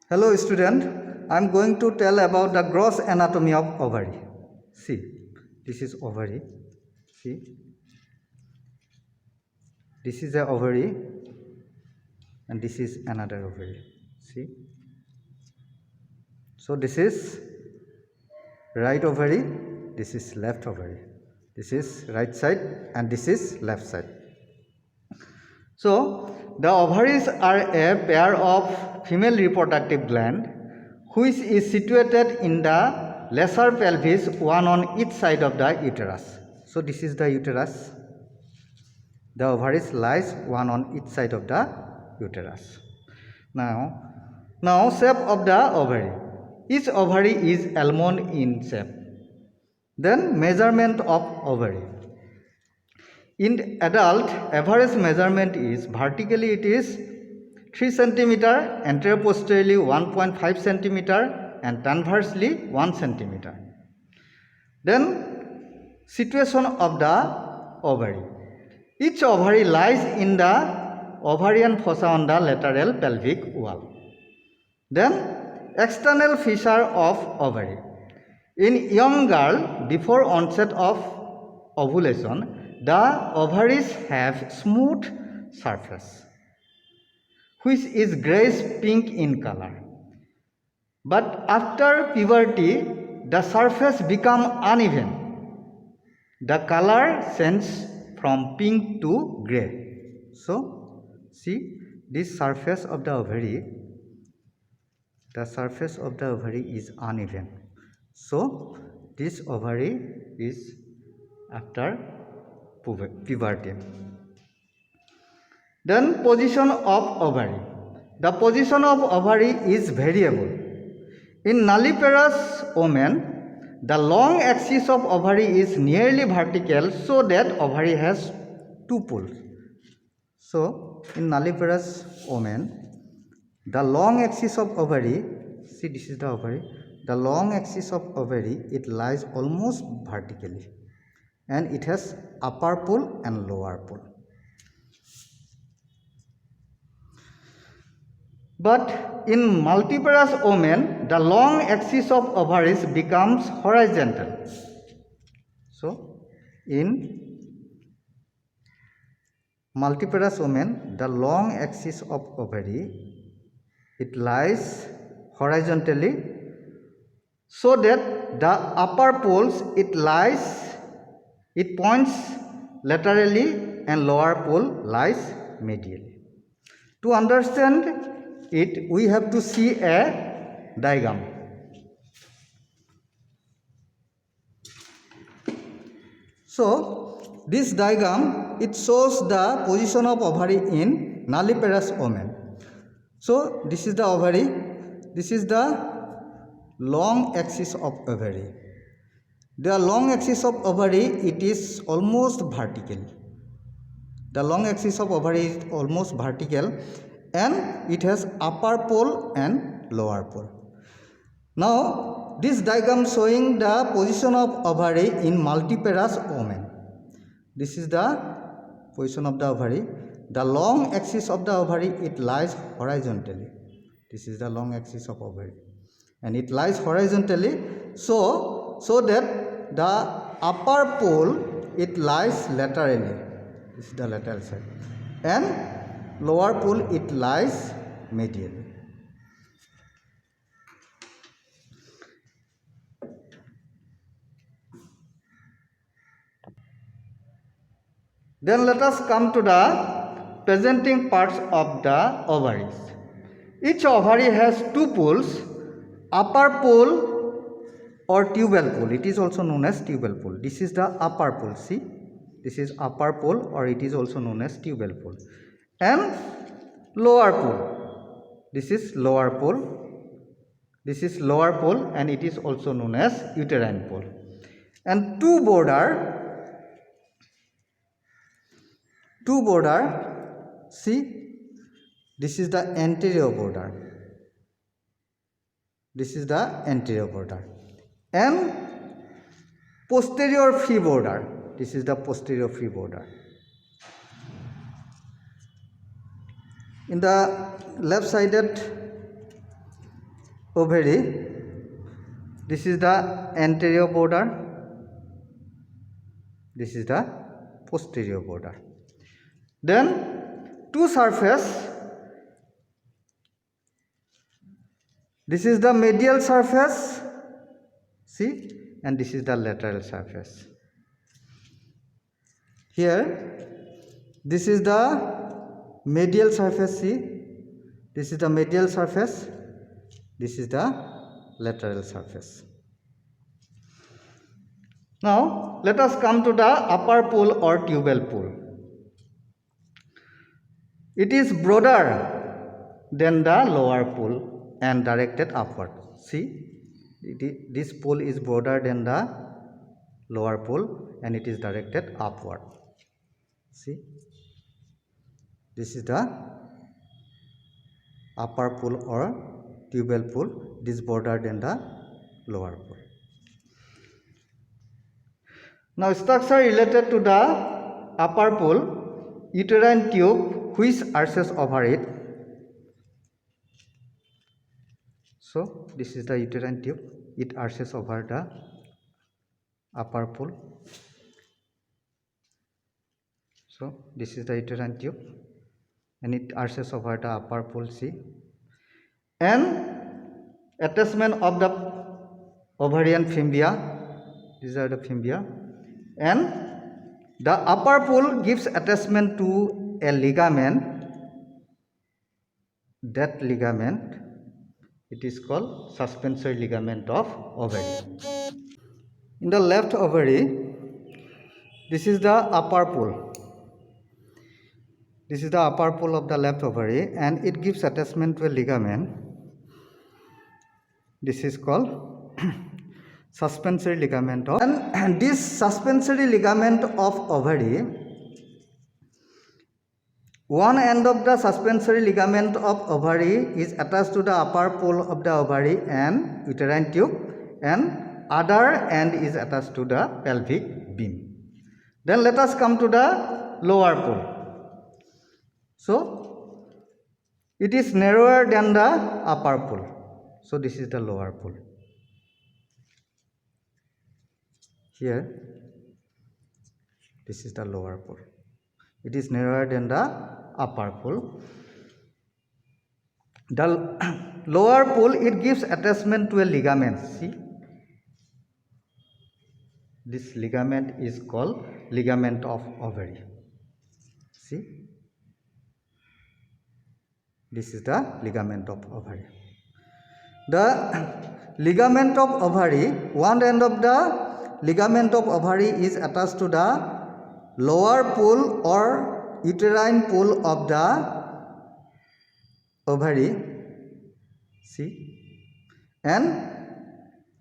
Hello student, I am going to tell about the gross anatomy of ovary. See, this is ovary. See, this is a ovary and this is another ovary. See, so this is right ovary, this is left ovary. This is right side and this is left side. So the ovaries are a pair of female reproductive gland which is situated in the lesser pelvis, one on each side of the uterus. So this is the uterus. The ovaries lies one on each side of the uterus. Now shape of the ovary. Each ovary is almond in shape. Then measurement of ovary. In adult, average measurement is vertically it is 3 cm, anteroposteriorly 1.5 cm and transversely 1 cm. Then situation of the ovary. Each ovary lies in the ovarian fossa on the lateral pelvic wall. Then external feature of ovary. In young girl before onset of ovulation, the ovaries have smooth surface which is grayish pink in color. But after puberty, the surface becomes uneven. The color changes from pink to gray. So, see this surface of the ovary. The surface of the ovary is uneven. So, this ovary is after puberty. Then position of ovary. The position of ovary is variable. In nulliparous women, the long axis of ovary is nearly vertical so that ovary has two poles. So, in nulliparous women, the long axis of ovary, see this is the ovary, the long axis of ovary, it lies almost vertically and it has upper pole and lower pole. But in multiparous women, the long axis of ovaries becomes horizontal. So, in multiparous women, the long axis of ovary, it lies horizontally so that the upper poles, it points laterally and lower pole lies medially. To understand it, we have to see a diagram. So, this diagram, it shows the position of ovary in nulliparous women. So, this is the ovary, this is the long axis of ovary. The long axis of ovary, it is almost vertical. The long axis of ovary is almost vertical and it has upper pole and lower pole. Now, this diagram showing the position of ovary in multiparous women. This is the position of the ovary. The long axis of the ovary, it lies horizontally. This is the long axis of ovary. And it lies horizontally so that the upper pole, it lies laterally. This is the lateral side. And lower pole, it lies medially. Then let us come to the presenting parts of the ovaries. Each ovary has two poles, upper pole or tubal pole. It is also known as tubal pole. This is the upper pole. See, this is upper pole or it is also known as tubal pole. And lower pole. This is lower pole. This is lower pole and it is also known as uterine pole. And two border, see, this is the anterior border. This is the anterior border. And posterior free border. This is the posterior free border. In the left sided ovary. This is the anterior border. This is the posterior border. Then two surface. This is the medial surface. See, and this is the lateral surface. Here, this is the medial surface. See, this is the medial surface. This is the lateral surface. Now, let us come to the upper pole or tubal pole. It is broader than the lower pole and directed upward. See, this pole is broader than the lower pole and it is directed upward. See, this is the upper pole or tubal pole. This is broader than the lower pole. Now, structure related to the upper pole, uterine tube which arches over it. So, this is the uterine tube. It arches over the upper pole. So, this is the uterine tube and it arches over the upper pole. See, and attachment of the ovarian fimea. These are the fimea, and the upper pole gives attachment to a ligament. That ligament, it is called suspensory ligament of ovary. In the left ovary, this is the upper pole. This is the upper pole of the left ovary and it gives attachment to a ligament. This is called suspensory ligament of, and this suspensory ligament of ovary, one end of the suspensory ligament of ovary is attached to the upper pole of the ovary and uterine tube, and other end is attached to the pelvic beam. Then let us come to the lower pole. So, it is narrower than the upper pole. So, this is the lower pole. Here, this is the lower pole. It is narrower than the upper pole. The lower pole, it gives attachment to a ligament. See, this ligament is called ligament of ovary. See, this is the ligament of ovary. The ligament of ovary, one end of the ligament of ovary is attached to the lower pole or uterine pole of the ovary. See, and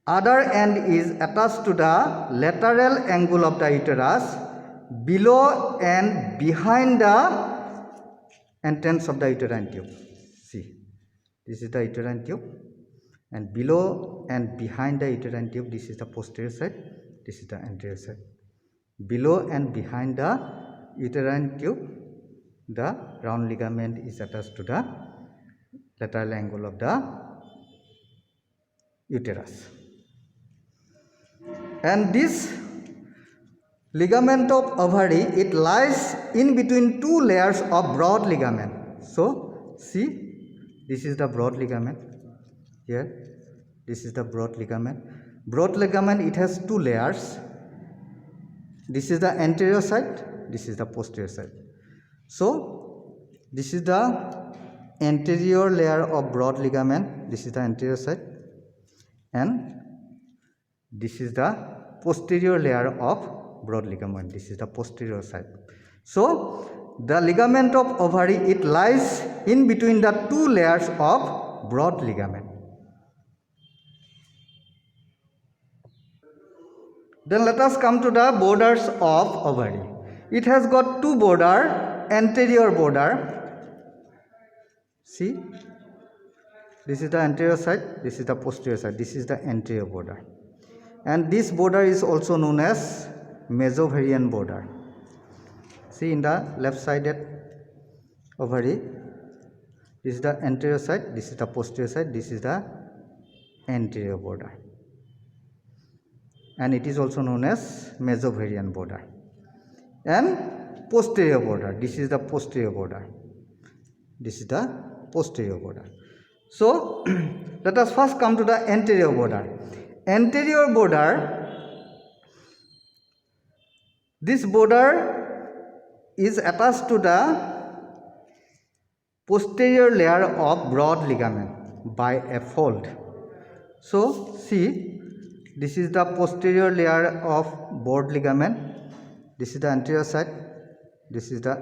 other end is attached to the lateral angle of the uterus below and behind the entrance of the uterine tube. See, this is the uterine tube, and below and behind the uterine tube, this is the posterior side, this is the anterior side. Below and behind the uterine tube, the round ligament is attached to the lateral angle of the uterus. And this ligament of ovary, it lies in between two layers of broad ligament. So, see, this is the broad ligament. Here, this is the broad ligament. Broad ligament, it has two layers. This is the anterior side, this is the posterior side. So, this is the anterior layer of broad ligament, this is the anterior side, and this is the posterior layer of broad ligament, this is the posterior side. So, the ligament of ovary, it lies in between the two layers of broad ligament. Then let us come to the borders of ovary. It has got two border, anterior border. See, this is the anterior side, this is the posterior side, this is the anterior border. And this border is also known as mesovarian border. See, in the left sided ovary, this is the anterior side, this is the posterior side, this is the anterior border, and it is also known as mesovarian border. And posterior border, this is the posterior border. This is the posterior border. So let us first come to the anterior border. Anterior border, this border is attached to the posterior layer of broad ligament by a fold. So see, this is the posterior layer of broad ligament. This is the anterior side. This is the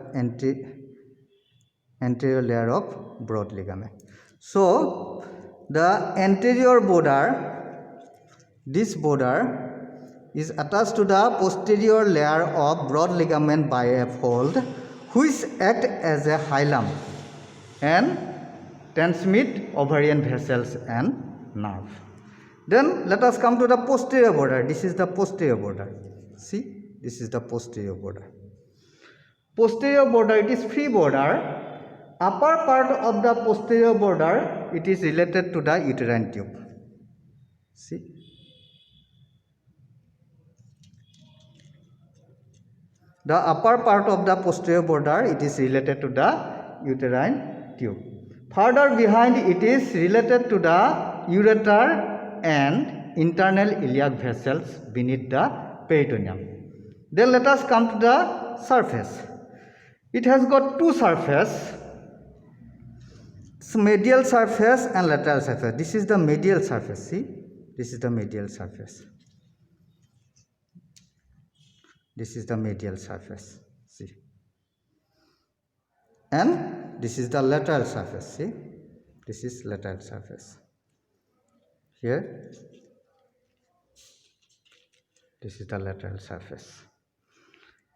anterior layer of broad ligament. So the anterior border, this border is attached to the posterior layer of broad ligament by a fold, which act as a hilum and transmit ovarian vessels and nerve. Then let us come to the posterior border. This is the posterior border. See, this is the posterior border. Posterior border, it is free border. Upper part of the posterior border, it is related to the uterine tube. See. The upper part of the posterior border, it is related to the uterine tube. Further behind, it is related to the ureter and internal iliac vessels beneath the peritoneum. Then let us come to the surface. It has got two surfaces, medial surface and lateral surface. This is the medial surface. See, this is the medial surface. This is the medial surface. See, and this is the lateral surface. See, this is lateral surface. Here, this is the lateral surface.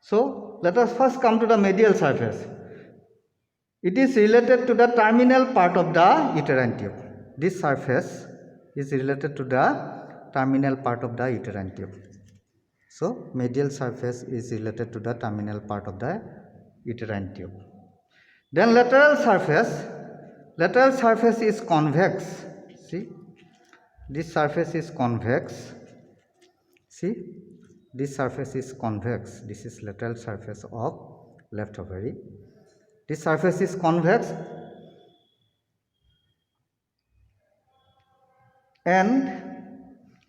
So let us first come to the medial surface. It is related to the terminal part of the uterine tube. This surface is related to the terminal part of the uterine tube. So medial surface is related to the terminal part of the uterine tube. Then lateral surface is convex. See, this surface is convex. See, this surface is convex. This is lateral surface of left ovary. This surface is convex and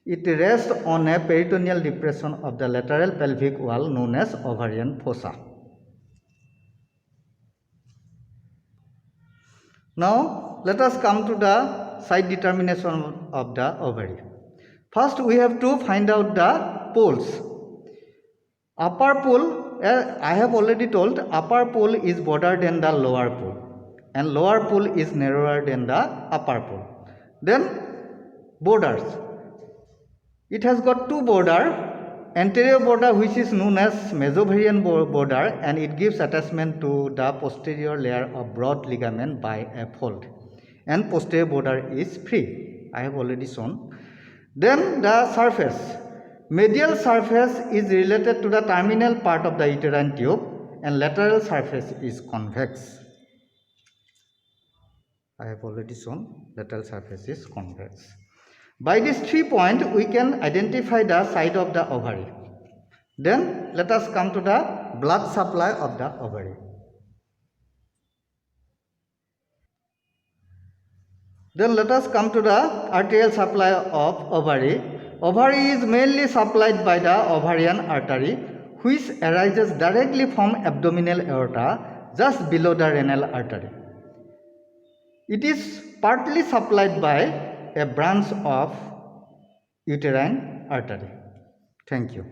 it rests on a peritoneal depression of the lateral pelvic wall known as ovarian fossa. Now let us come to the site determination of the ovary. First we have to find out the poles. Upper pole, I have already told, upper pole is broader than the lower pole and lower pole is narrower than the upper pole. Then borders. It has got two borders, anterior border which is known as mesovarian border and it gives attachment to the posterior layer of broad ligament by a fold, and posterior border is free. I have already shown. Then the surface. Medial surface is related to the terminal part of the uterine tube and lateral surface is convex. I have already shown lateral surface is convex. By these 3 points, we can identify the site of the ovary. Then let us come to the blood supply of the ovary. Then let us come to the arterial supply of ovary. Ovary is mainly supplied by the ovarian artery, which arises directly from abdominal aorta just below the renal artery. It is partly supplied by a branch of uterine artery. Thank you.